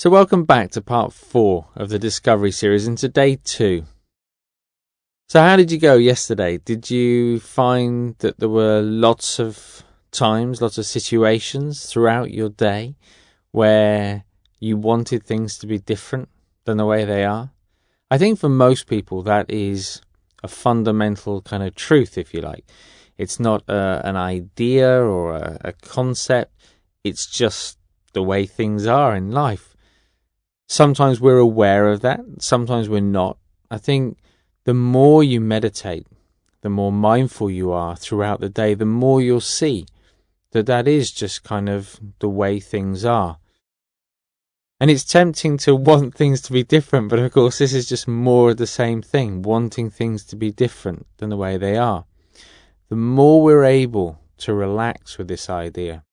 So welcome back to part 4 of the Discovery series and today 2. So how did you go yesterday? Did you find that there were lots of times, lots of situations throughout your day where you wanted things to be different than the way they are? I think for most people that is a fundamental kind of truth, if you like. It's not an idea or a concept. It's just the way things are in life. Sometimes we're aware of that. Sometimes we're not. I think the more you meditate, the more mindful you are throughout the day, the more you'll see that is just kind of the way things are. And it's tempting to want things to be different, but of course this is just more of the same thing, wanting things to be different than the way they are. The more we're able to relax with this idea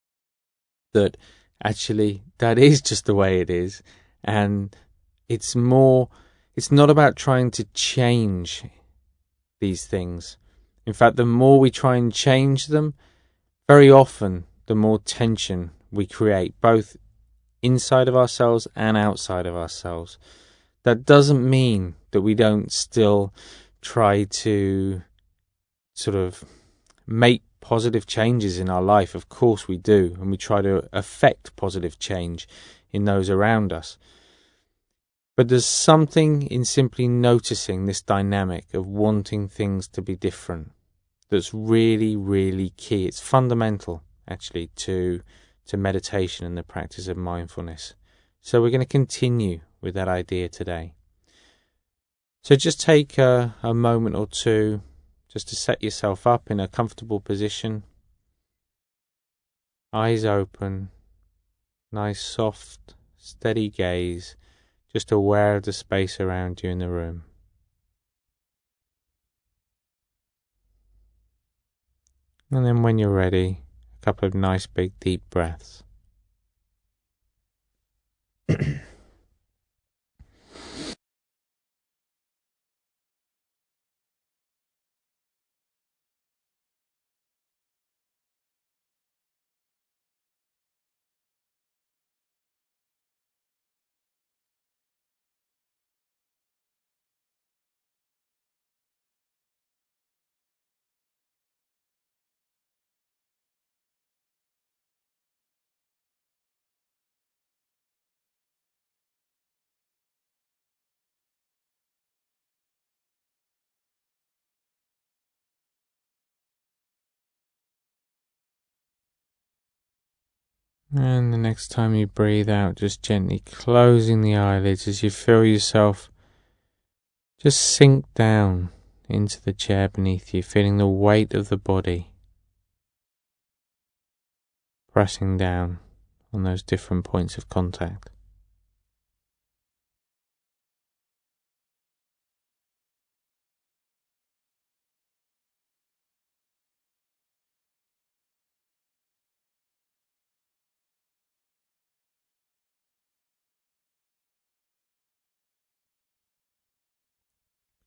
that actually that is just the way it is, and it's not about trying to change these things. In fact, the more we try and change them, very often the more tension we create, both inside of ourselves and outside of ourselves. That doesn't mean that we don't still try to sort of make positive changes in our life. Of course we do, and we try to affect positive change in those around us. But there's something in simply noticing this dynamic of wanting things to be different that's really, really key. It's fundamental, actually, to meditation and the practice of mindfulness. So we're going to continue with that idea today. So just take a moment or two just to set yourself up in a comfortable position. Eyes open, nice soft, steady gaze, just aware of the space around you in the room. And then when you're ready, a couple of nice big deep breaths. And the next time you breathe out, just gently closing the eyelids as you feel yourself just sink down into the chair beneath you, feeling the weight of the body pressing down on those different points of contact.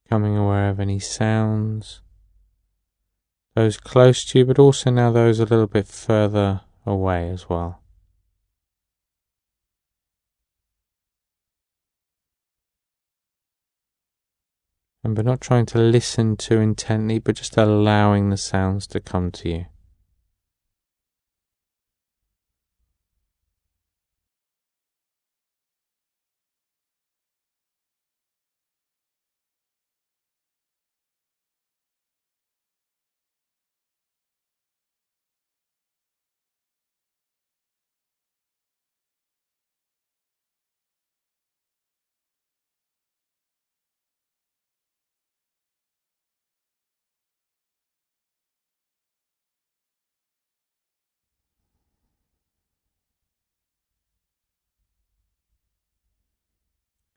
Becoming aware of any sounds, those close to you, but also now those a little bit further away as well. And but not trying to listen too intently, but just allowing the sounds to come to you.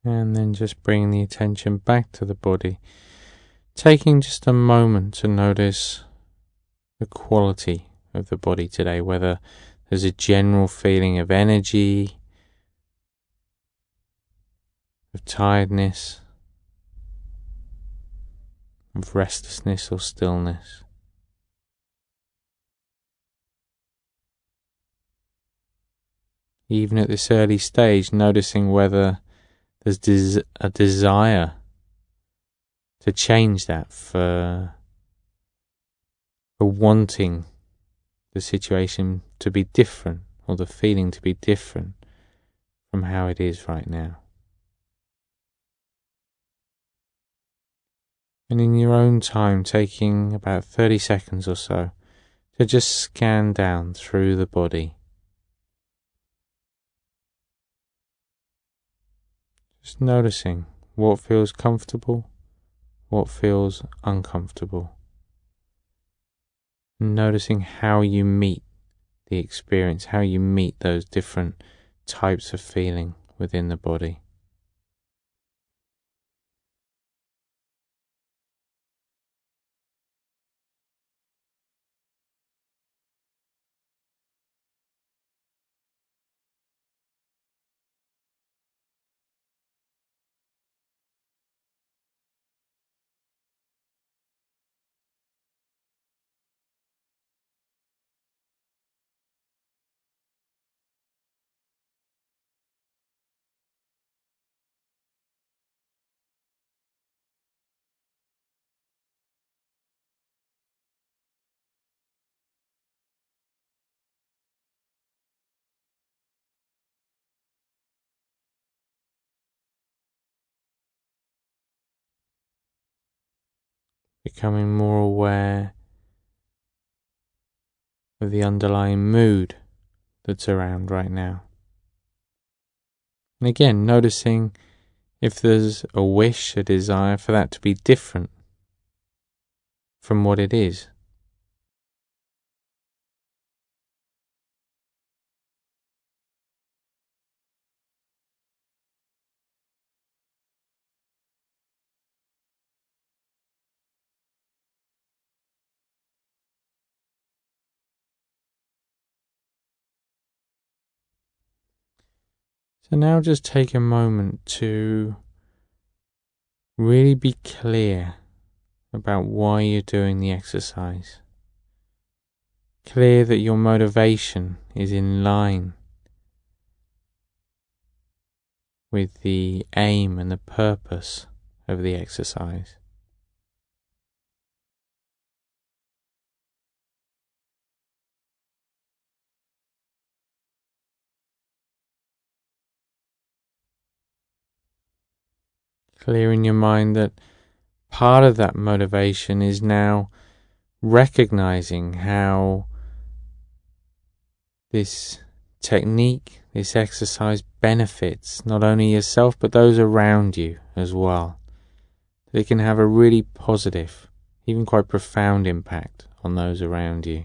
And then just bringing the attention back to the body, taking just a moment to notice the quality of the body today, whether there's a general feeling of energy, of tiredness, of restlessness or stillness. even at this early stage, noticing whether there's a desire to change that, for wanting the situation to be different, or the feeling to be different from how it is right now. And in your own time, taking about 30 seconds or so to just scan down through the body. Just noticing what feels comfortable, what feels uncomfortable. And noticing how you meet the experience, how you meet those different types of feeling within the body. Becoming more aware of the underlying mood that's around right now. And again, noticing if there's a wish, a desire for that to be different from what it is. So now just take a moment to really be clear about why you're doing the exercise. Clear that your motivation is in line with the aim and the purpose of the exercise. Clear in your mind that part of that motivation is now recognizing how this technique, this exercise benefits not only yourself but those around you as well. It can have a really positive, even quite profound impact on those around you.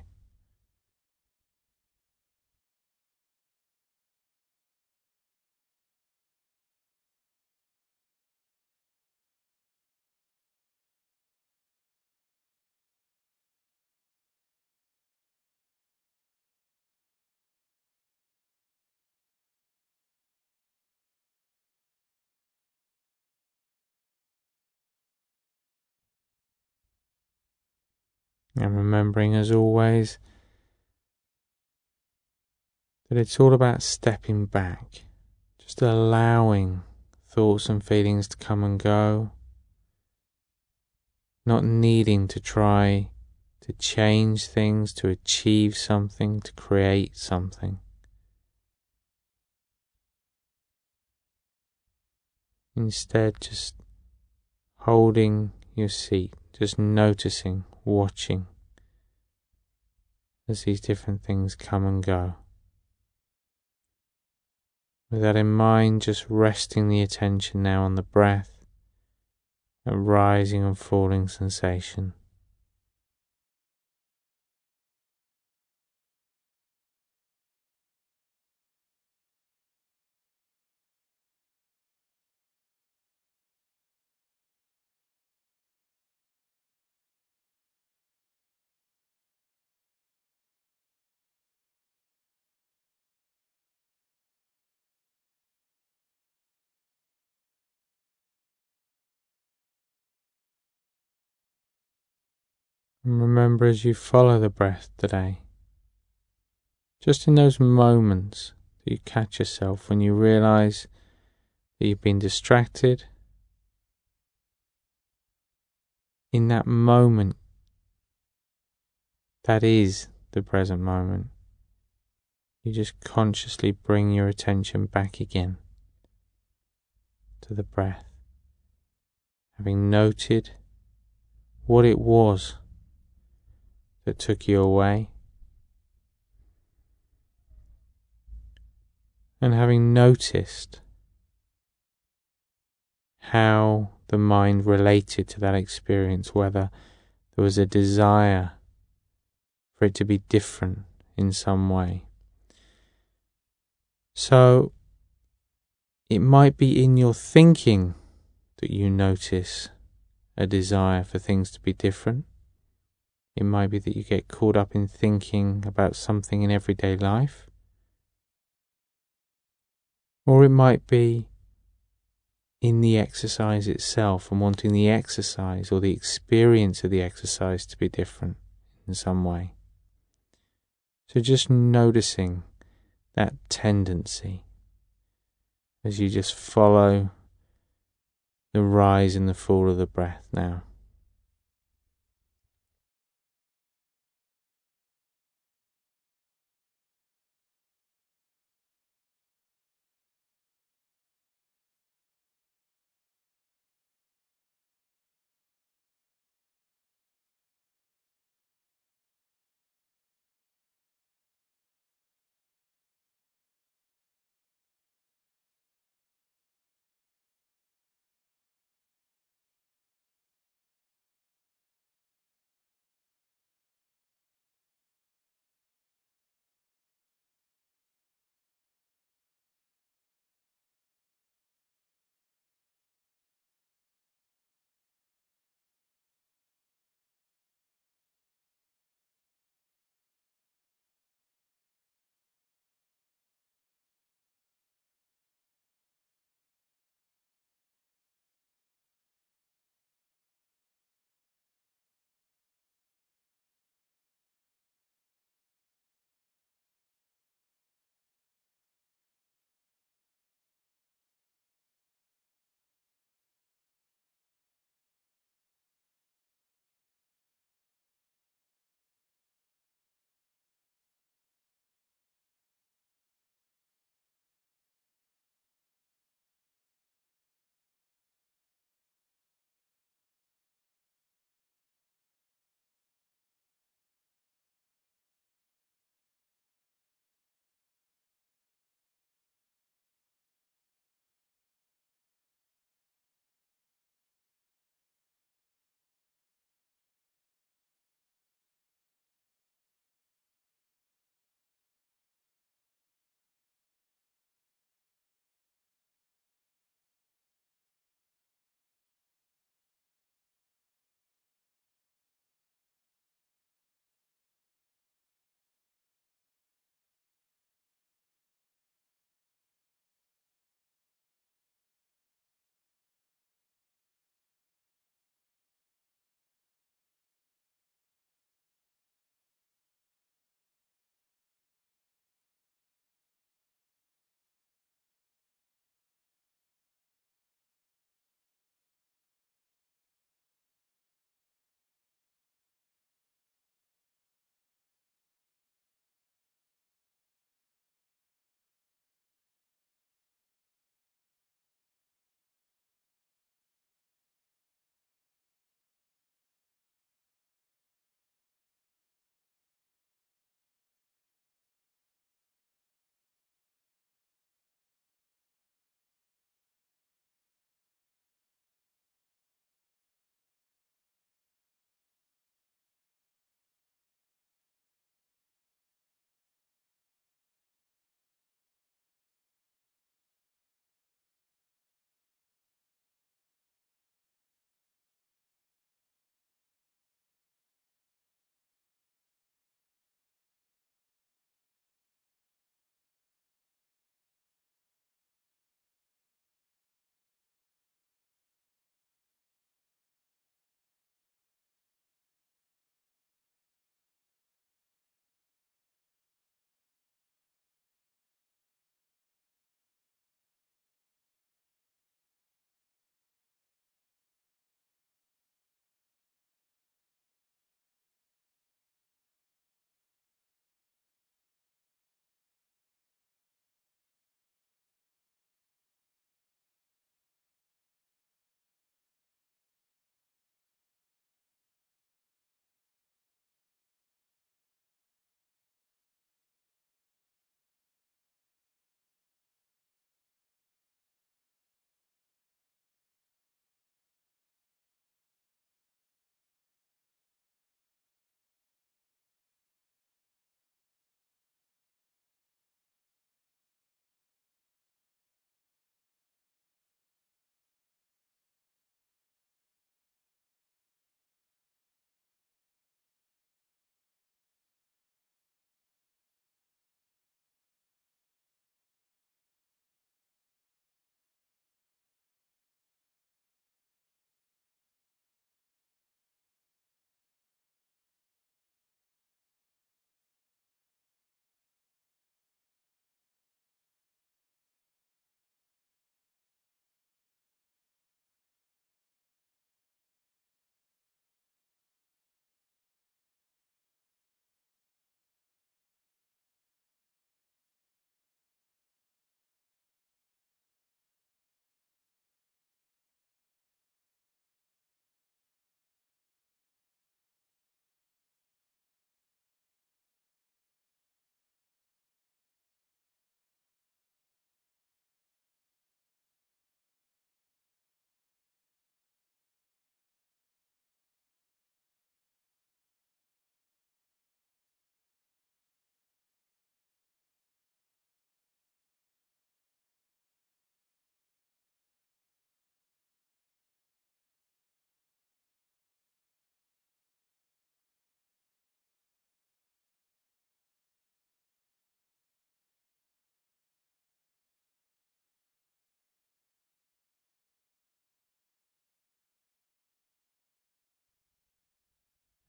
And remembering, as always, that it's all about stepping back, just allowing thoughts and feelings to come and go, not needing to try to change things, to achieve something, to create something. Instead, just holding your seat, just noticing, watching as these different things come and go. With that in mind, just resting the attention now on the breath, a rising and falling sensation. And remember, as you follow the breath today, just in those moments that you catch yourself when you realise that you've been distracted. In that moment, that is the present moment, you just consciously bring your attention back again to the breath, having noted what it was that took you away, and having noticed how the mind related to that experience, whether there was a desire for it to be different in some way. So it might be in your thinking that you notice a desire for things to be different. It might be that you get caught up in thinking about something in everyday life. Or it might be in the exercise itself and wanting the exercise or the experience of the exercise to be different in some way. So just noticing that tendency as you just follow the rise and the fall of the breath now.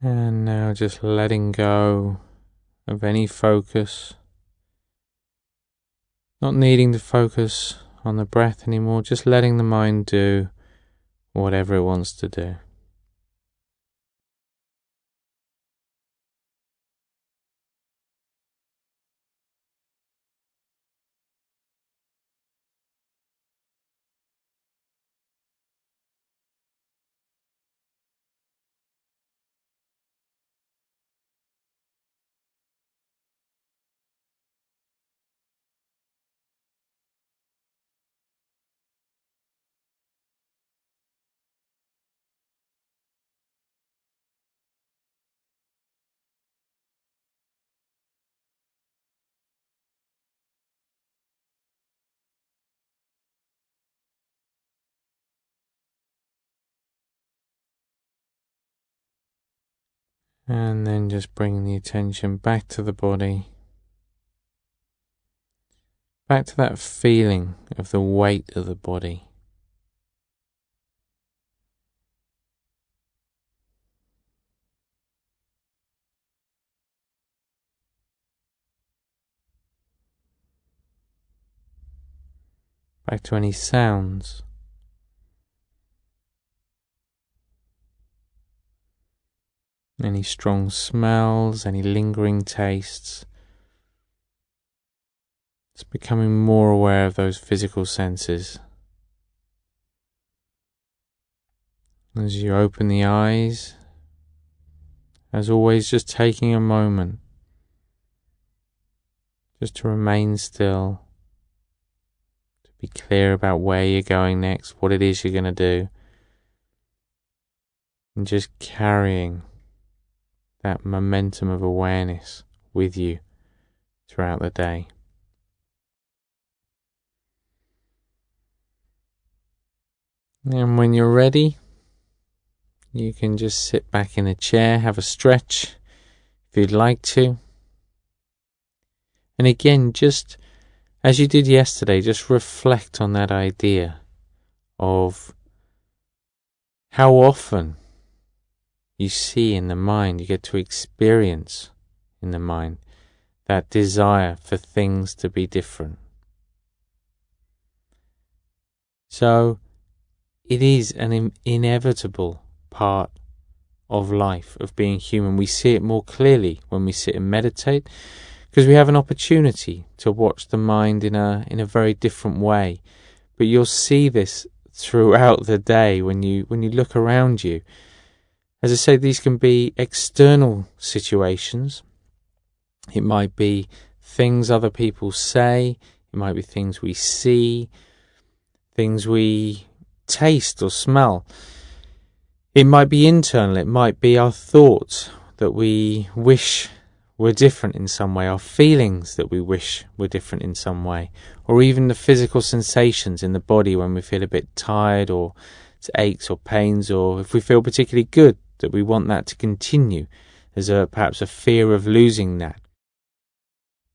And now just letting go of any focus. Not needing to focus on the breath anymore, just letting the mind do whatever it wants to do. And then just bringing the attention back to the body, back to that feeling of the weight of the body. Back to any sounds. Any strong smells, any lingering tastes. Just becoming more aware of those physical senses. As you open the eyes, as always, just taking a moment just to remain still, to be clear about where you're going next, what it is you're going to do, and just carrying that momentum of awareness with you throughout the day. And when you're ready, you can just sit back in a chair, have a stretch if you'd like to. And again, just as you did yesterday, just reflect on that idea of how often you see in the mind, you get to experience in the mind that desire for things to be different. So it is an inevitable part of life, of being human. We see it more clearly when we sit and meditate, because we have an opportunity to watch the mind in a very different way. But you'll see this throughout the day when you look around you. As I say, these can be external situations. It might be things other people say. It might be things we see, things we taste or smell. It might be internal. It might be our thoughts that we wish were different in some way, our feelings that we wish were different in some way, or even the physical sensations in the body when we feel a bit tired, or it's aches or pains, or if we feel particularly good, that we want that to continue. There's perhaps a fear of losing that.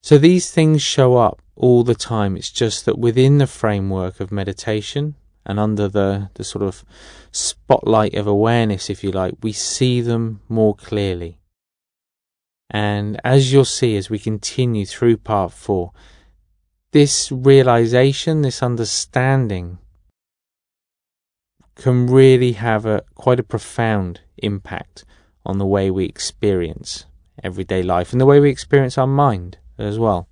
So these things show up all the time. It's just that within the framework of meditation and under the sort of spotlight of awareness, if you like, we see them more clearly. And as you'll see as we continue through part 4, this realization, this understanding can really have quite a profound impact on the way we experience everyday life and the way we experience our mind as well.